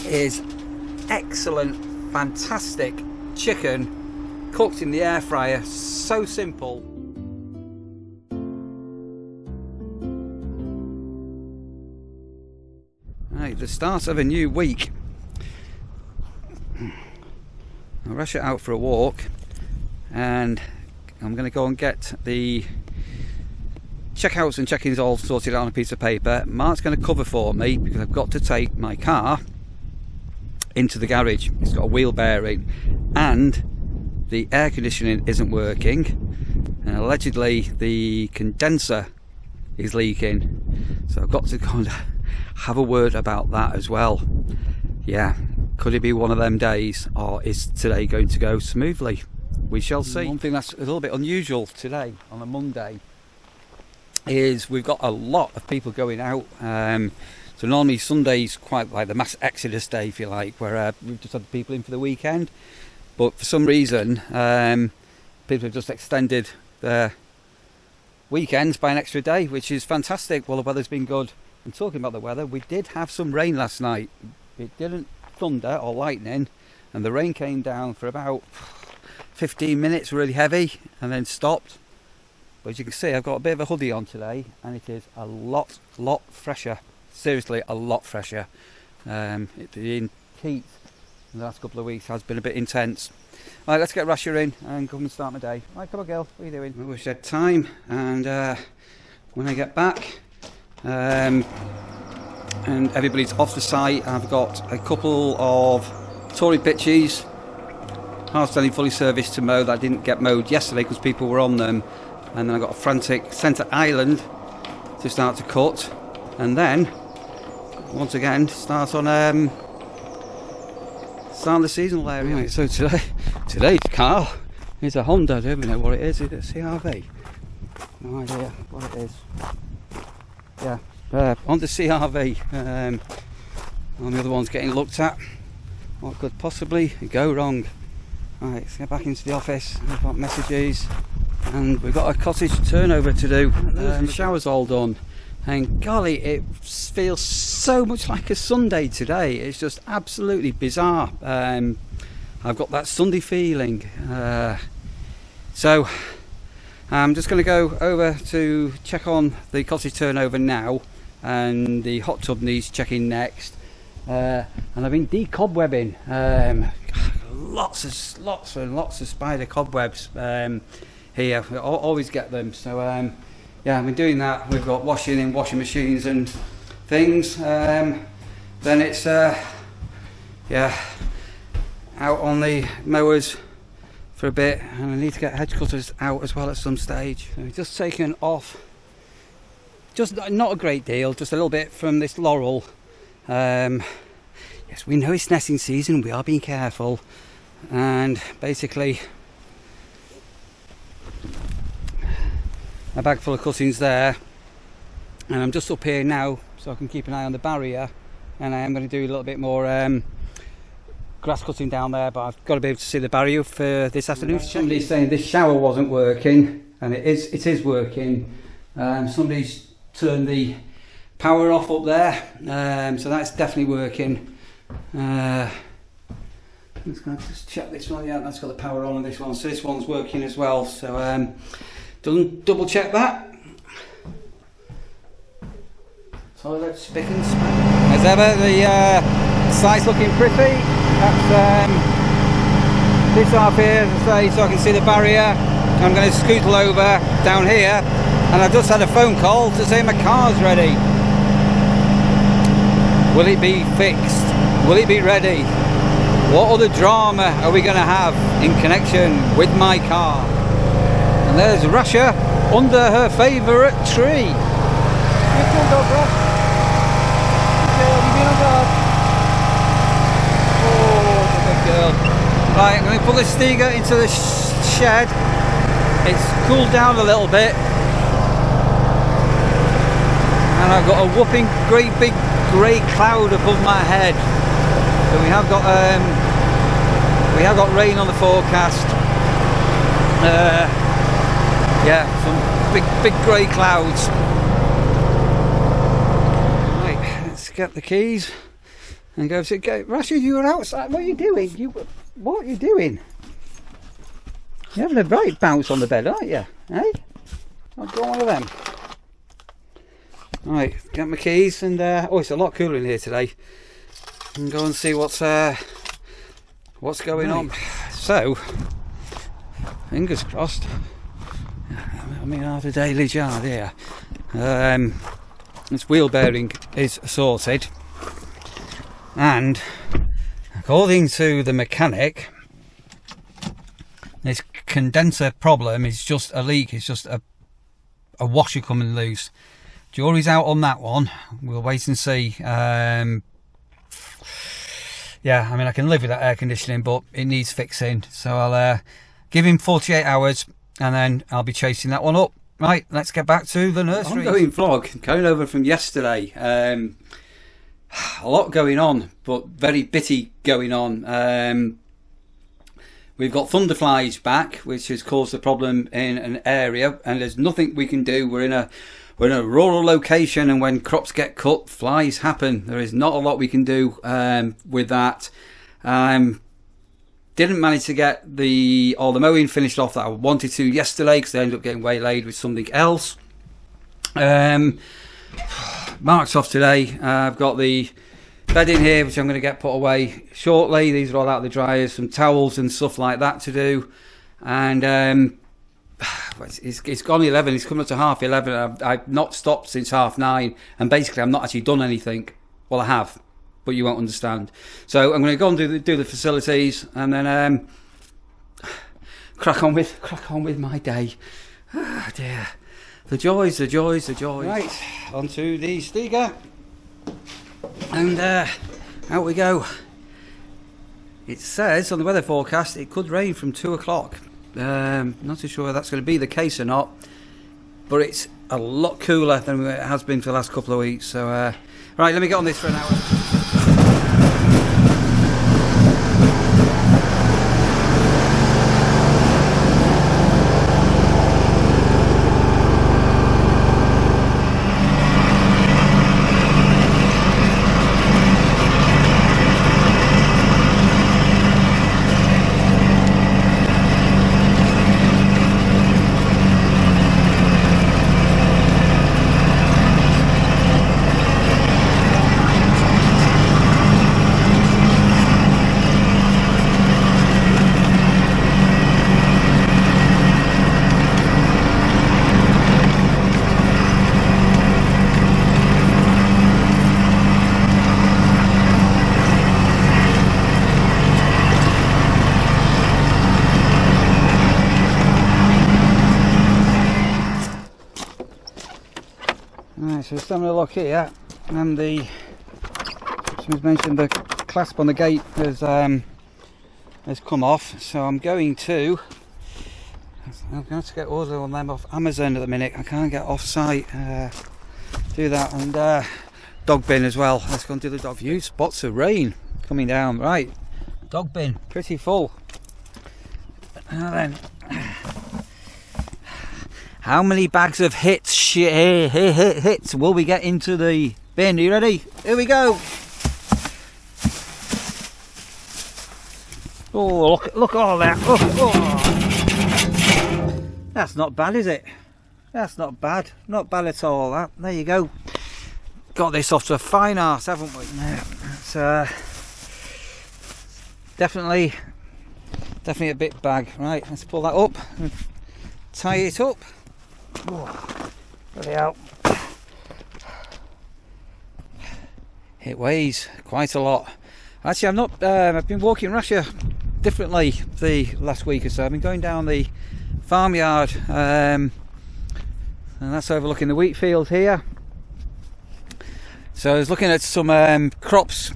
is excellent, fantastic chicken cooked in the air fryer. So simple. Right, the start of a new week. I'll rush it out for a walk, and I'm going to go and get the checkouts and check-ins all sorted out on a piece of paper. Mark's going to cover for me because I've got to take my car into the garage. It's got a wheel bearing and the air conditioning isn't working, and allegedly the condenser is leaking, so I've got to kind of have a word about that as well. Yeah, could it be one of them days, or is today going to go smoothly? We shall see. One thing that's a little bit unusual today on a Monday is we've got a lot of people going out. So normally Sunday's quite like the mass exodus day, if you like, where we've just had people in for the weekend, but for some reason people have just extended their weekends by an extra day, which is fantastic. Well, the weather's been good. And talking about the weather, we did have some rain last night. It didn't thunder or lightning, and the rain came down for about 15 minutes really heavy and then stopped. But as you can see, I've got a bit of a hoodie on today, and it is a lot fresher. Seriously, a lot fresher. The heat in the last couple of weeks has been a bit intense. Right, let's get Rasha in and come and start my day. Right, come on girl, what are you doing? I wish I had time, and when I get back and everybody's off the site, I've got a couple of Tory pitches, hard-standing fully serviced to mow that didn't get mowed yesterday because people were on them, and then I've got a frantic centre island to start to cut, and then once again start on the seasonal area. Right, so today's car is a Honda. I don't even know what it is. Is it a CRV? No idea what it is. Yeah, Honda CRV. And the other one's getting looked at. What could possibly go wrong? Right, let's get back into the office. We've got messages, and we've got a cottage turnover to do. The shower's all done, and golly, it feels so much like a Sunday today. It's just absolutely bizarre. I've got that Sunday feeling. So I'm just going to go over to check on the cottage turnover now, and the hot tub needs checking next. And I've been decobwebbing. Lots and lots of spider cobwebs here. We always get them. So yeah, I've been doing that. We've got washing in washing machines and things. Then it's yeah, out on the mowers for a bit, and I need to get hedge cutters out as well at some stage. So we've just taken off, just not a great deal, just a little bit from this laurel. Yes, we know it's nesting season, we are being careful, and basically a bag full of cuttings there, and I'm just up here now so I can keep an eye on the barrier, and I am going to do a little bit more grass cutting down there, but I've got to be able to see the barrier for this afternoon. Somebody's saying this shower wasn't working, and it is working. Somebody's turned the power off up there, so that's definitely working. Let's just check this one. Yeah, that's got the power on, and this one, so this one's working as well. So double check that. Toilet spick and span. As ever, the site's looking pretty. That's this half here, as I say, so I can see the barrier. I'm going to scootle over down here, and I just had a phone call to say my car's ready. Will it be fixed? Will it be ready? What other drama are we going to have in connection with my car? And there's Rasha under her favourite tree. Good dog, Rush. You've been on guard. Oh, good girl. Right, I'm going to put the Stiga into the shed. It's cooled down a little bit, and I've got a whopping great big grey cloud above my head. So we have got rain on the forecast. Yeah, some big grey clouds. Right, let's get the keys and go, Rasha, you were outside. What are you doing? What are you doing? You're having a right bounce on the bed, aren't you? Eh? I'll go one of them. Right, get my keys and oh, it's a lot cooler in here today. And go and see what's going on. So, fingers crossed. I mean, I have a daily jar here. This wheel bearing is sorted, and according to the mechanic, this condenser problem is just a leak. It's just a washer coming loose. Jury's out on that one. We'll wait and see. Yeah, I mean, I can live with that air conditioning, but it needs fixing. So I'll give him 48 hours and then I'll be chasing that one up. Right, let's get back to the nursery. Ongoing vlog, going over from yesterday. A lot going on, but very bitty going on. We've got thunderflies back, which has caused a problem in an area, and there's nothing we can do. We're in a rural location, and when crops get cut, flies happen. There is not a lot we can do with that. Didn't manage to get all the mowing finished off that I wanted to yesterday, because I ended up getting waylaid with something else. Mark's off today. I've got the bed in here, which I'm going to get put away shortly. These are all out of the dryers, some towels and stuff like that to do. And it's gone 11. It's coming up to half 11. I've not stopped since 9:30, and basically I've not actually done anything. Well, I have, but you won't understand. So I'm going to go and do the facilities, and then crack on with my day. Ah, dear, the joys. Right, onto the Stiga, and out we go. It says on the weather forecast it could rain from 2 o'clock. Not too sure if that's going to be the case or not, but it's a lot cooler than it has been for the last couple of weeks. So right, let me get on this for an hour. Right, so just having a look here, and someone's mentioned the clasp on the gate has come off, so I'm going to get orders on them off Amazon at the minute. I can't get off site. Do that, and dog bin as well. Let's go and do the dog. Few spots of rain coming down. Right, dog bin pretty full. Now then, how many bags of hits will we get into the bin? Are you ready? Here we go. Oh, look at all that. Oh. That's not bad, is it? That's not bad. Not bad at all, that. There you go. Got this off to a fine arse, haven't we? Yeah, it's definitely a bit bag. Right, let's pull that up and tie it up. Oh, bloody hell. It weighs quite a lot. Actually, I'm not. I've been walking Russia differently the last week or so. I've been going down the farmyard, and that's overlooking the wheat field here. So I was looking at some crops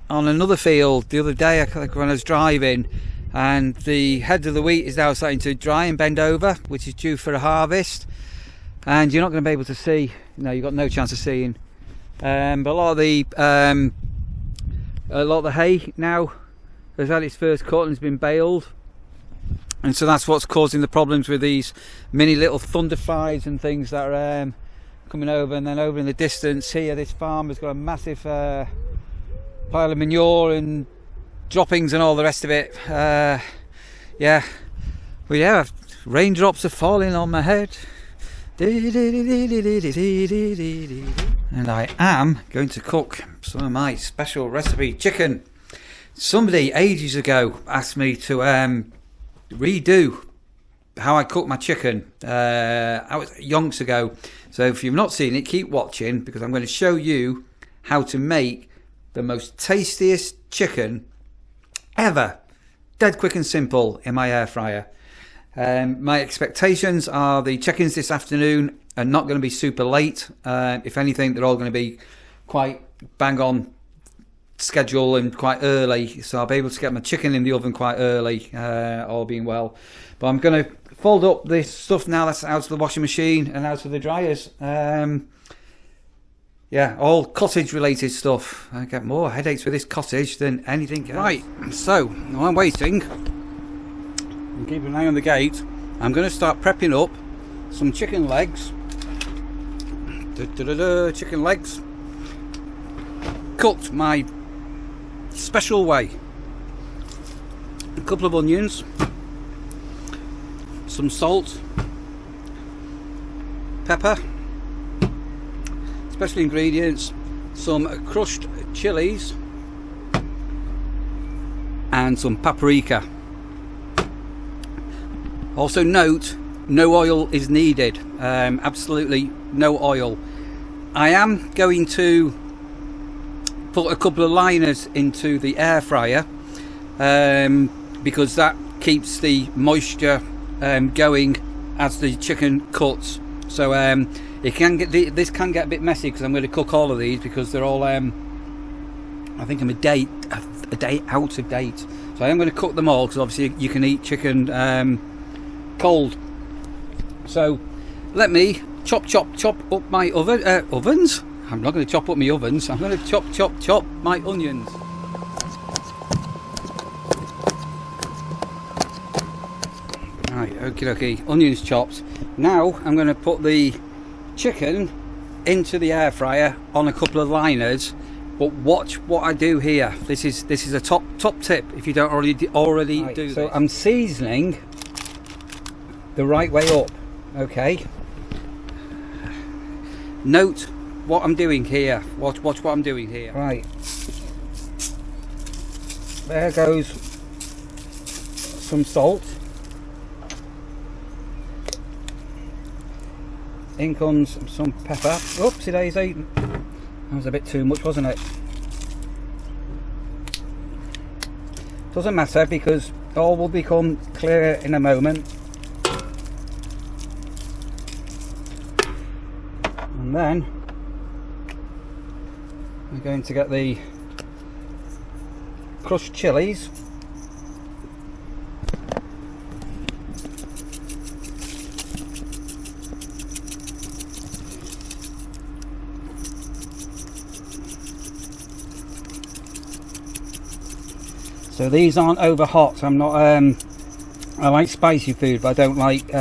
on another field the other day when I was driving, and the head of the wheat is now starting to dry and bend over, which is due for a harvest. And you're not going to be able to see. No, you've got no chance of seeing. But a lot of the hay now has had its first cut and has been baled, and so that's what's causing the problems with these mini little thunderflies and things that are coming over. And then over in the distance here, this farmer's got a massive pile of manure and droppings and all the rest of it. Yeah, well, yeah, raindrops are falling on my head. And I am going to cook some of my special recipe chicken. Somebody ages ago asked me to redo how I cook my chicken. I was yonks ago. So if you've not seen it, keep watching, because I'm going to show you how to make the most tastiest chicken ever. Dead quick and simple in my air fryer. My expectations are the check-ins this afternoon are not going to be super late. If anything, they're all going to be quite bang on schedule and quite early, so I'll be able to get my chicken in the oven quite early, all being well. But I'm going to fold up this stuff now that's out of the washing machine and out of the dryers. Yeah, all cottage related stuff. I get more headaches with this cottage than anything else. Right, so while I'm waiting and keeping an eye on the gate, I'm going to start prepping up some chicken legs. Chicken legs cooked my special way. A couple of onions, some salt, pepper, special ingredients, some crushed chilies and some paprika. Also note, no oil is needed. Absolutely no oil. I am going to put a couple of liners into the air fryer because that keeps the moisture going as the chicken cuts. So it can get this can get a bit messy because I'm going to cook all of these because they're all I think I'm a day out of date. So I am going to cook them all because obviously you can eat chicken cold. So let me chop up my ovens. I'm not going to chop up my ovens. I'm going to chop my onions. Right, okie, onions chopped. Now I'm going to put the chicken into the air fryer on a couple of liners. But watch what I do here. This is a top tip if you don't already right, do this. So I'm seasoning the right way up. Okay. Note what I'm doing here. Watch what I'm doing here. Right. There goes some salt. In comes some pepper. Oopsie daisy. That was a bit too much, wasn't it? Doesn't matter because all will become clear in a moment. And then we're going to get the crushed chilies. So these aren't over hot. I'm not I like spicy food, but I don't like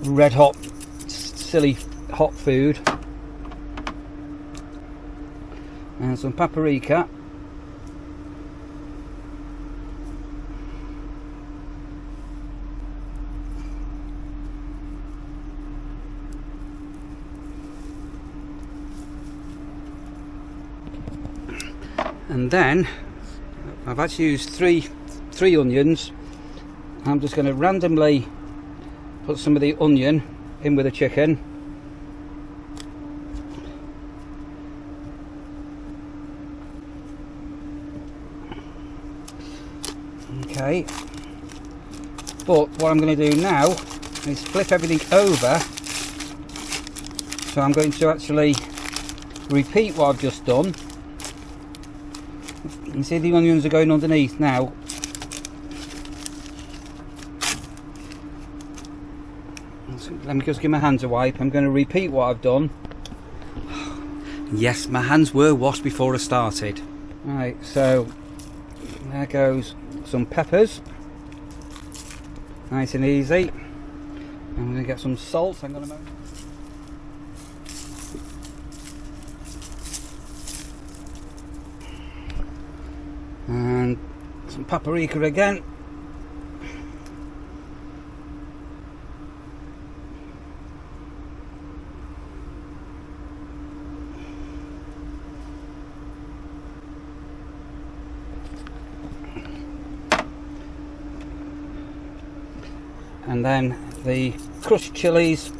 red hot silly hot food. And some paprika. And then I've actually used three onions. I'm just going to randomly put some of the onion in with the chicken. Okay, but what I'm going to do now is flip everything over. So I'm going to actually repeat what I've just done. You can see the onions are going underneath now. Let me just give my hands a wipe. I'm going to repeat what I've done. Yes, my hands were washed before I started. Right, so there goes some peppers. Nice and easy. I'm going to get some salt. I'm going to Some paprika again. And then the crushed chilies.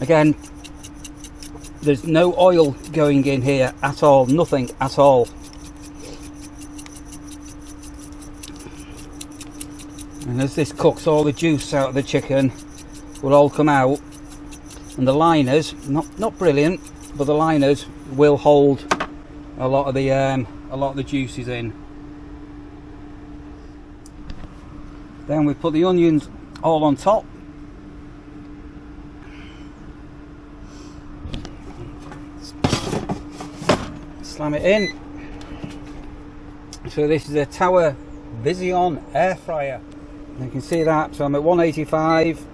Again, there's no oil going in here at all, nothing at all. And as this cooks, all the juice out of the chicken will all come out, and the liners, not brilliant, but the liners will hold a lot of the juices in. Then we put the onions all on top. Slam it in. So this is a Tower Vision air fryer. You can see that. So I'm at 185,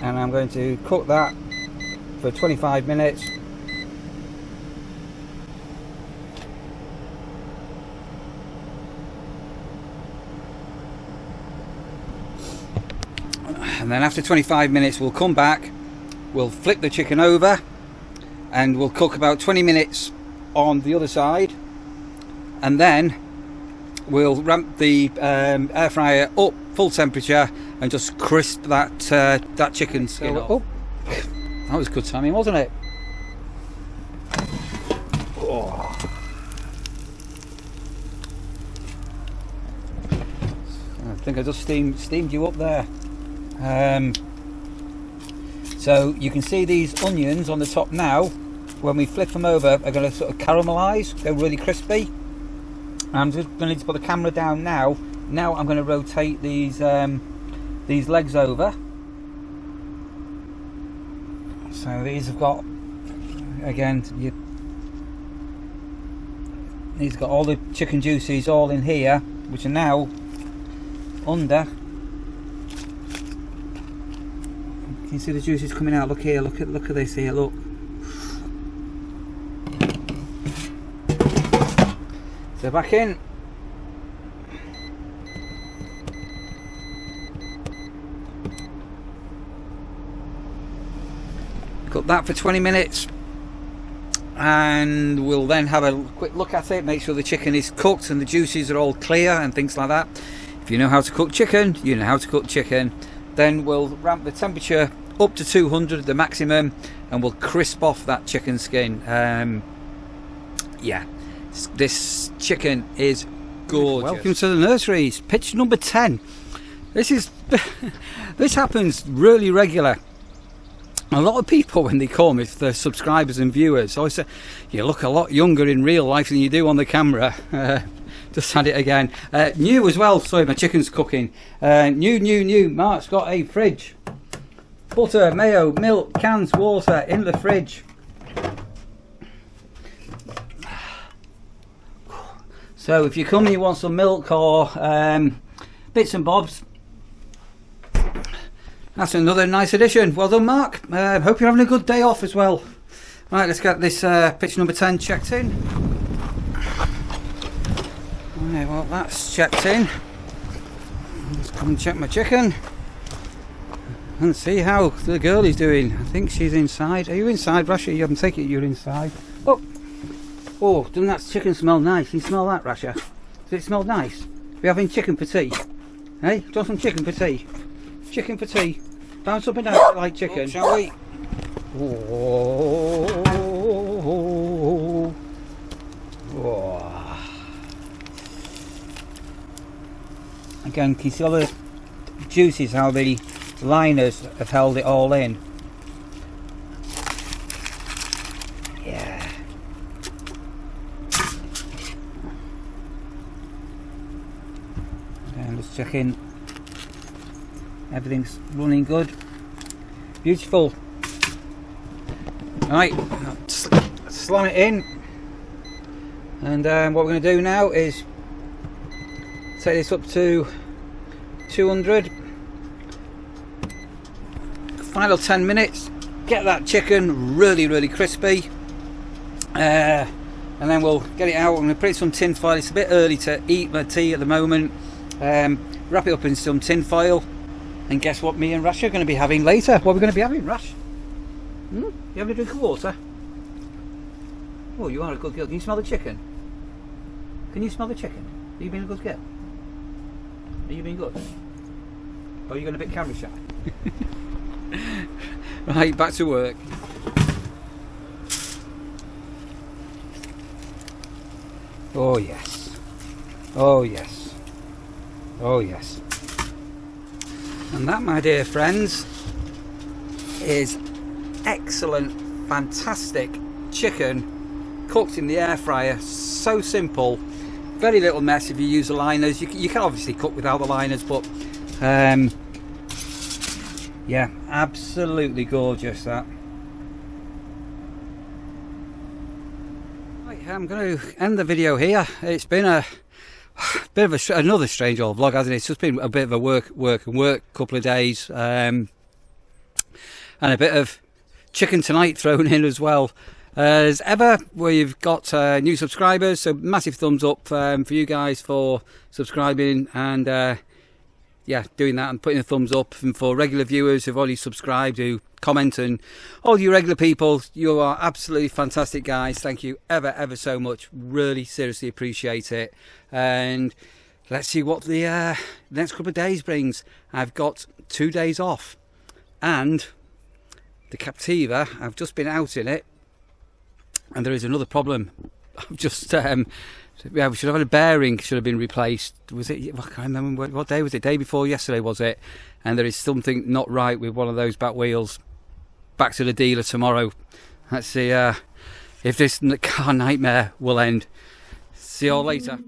and I'm going to cook that for 25 minutes. And then after 25 minutes we'll come back, we'll flip the chicken over, and we'll cook about 20 minutes on the other side, and then we'll ramp the air fryer up full temperature and just crisp that chicken skin off. Oh, that was good timing, wasn't it? Oh. I think I just steamed you up there. So you can see these onions on the top now. When we flip them over, are going to sort of caramelise. They're really crispy. I'm just going to put the camera down now. Now I'm going to rotate these legs over. So these have got, again, these have got all the chicken juices all in here, which are now under. Can you see the juices coming out? Look here, look at this here, look. So back in. Cook that for 20 minutes, and we'll then have a quick look at it, make sure the chicken is cooked and the juices are all clear and things like that. If you know how to cook chicken, you know how to cook chicken. Then we'll ramp the temperature up to 200, the maximum, and we'll crisp off that chicken skin. Yeah, this chicken is gorgeous. Welcome to the nurseries, pitch number 10. This happens really regular. A lot of people, when they call me, they're subscribers and viewers, I say, you look a lot younger in real life than you do on the camera. Just had it again. New as well. Sorry, my chicken's cooking. New. Mark's got a fridge. Butter, mayo, milk, cans, water in the fridge. So if you come and you want some milk or bits and bobs, that's another nice addition. Well done, Mark. Hope you're having a good day off as well. Right, let's get this pitch number 10 checked in. Right, well, that's checked in. Let's come and check my chicken and see how the girl is doing. I think she's inside. Are you inside, Rasha? You haven't taken it, you're inside. Oh, doesn't that chicken smell nice? Can you smell that, Rasha? Does it smell nice? We're having chicken for tea. Hey, do you want some chicken for tea? Chicken for tea. Bounce up and down like chicken, shall we? Oh. Again, can you see all the juices, how the liners have held it all in? Yeah. And just checking. Everything's running good. Beautiful. Right, slam it in. And what we're going to do now is take this up to 200. Final 10 minutes. Get that chicken really, really crispy. and then we'll get it out. I'm going to put it in some tin foil. It's a bit early to eat my tea at the moment. Wrap it up in some tin foil, and guess what me and Rash are going to be having later? What are we going to be having, Rash? You having a drink of water? Oh, you are a good girl. Can you smell the chicken? Can you smell the chicken? Are you being a good girl? Are you being good? Or are you going a bit camera shy? Right, back to work. Oh yes. Oh yes. Oh yes. And that, my dear friends, is excellent, fantastic chicken cooked in the air fryer. So simple, very little mess if you use the liners. You can obviously cook without the liners, but yeah, absolutely gorgeous that. Right, I'm going to end the video here. It's been a bit of another strange old vlog, hasn't it? It's just been a bit of a work couple of days, and a bit of chicken tonight thrown in as well. As ever, we've got new subscribers, so massive thumbs up for you guys for subscribing and yeah, doing that and putting a thumbs up. And for regular viewers who've already subscribed, who comment, and all you regular people, you are absolutely fantastic guys. Thank you ever so much. Really seriously appreciate it. And let's see what the next couple of days brings. I've got 2 days off, and the Captiva, I've just been out in it, and there is another problem. I've just yeah, we should have had a bearing, should have been replaced. Was it, I can't remember what day was it, day before yesterday was it? And there is something not right with one of those back wheels. Back to the dealer tomorrow. Let's see if this car nightmare will end. See you all later.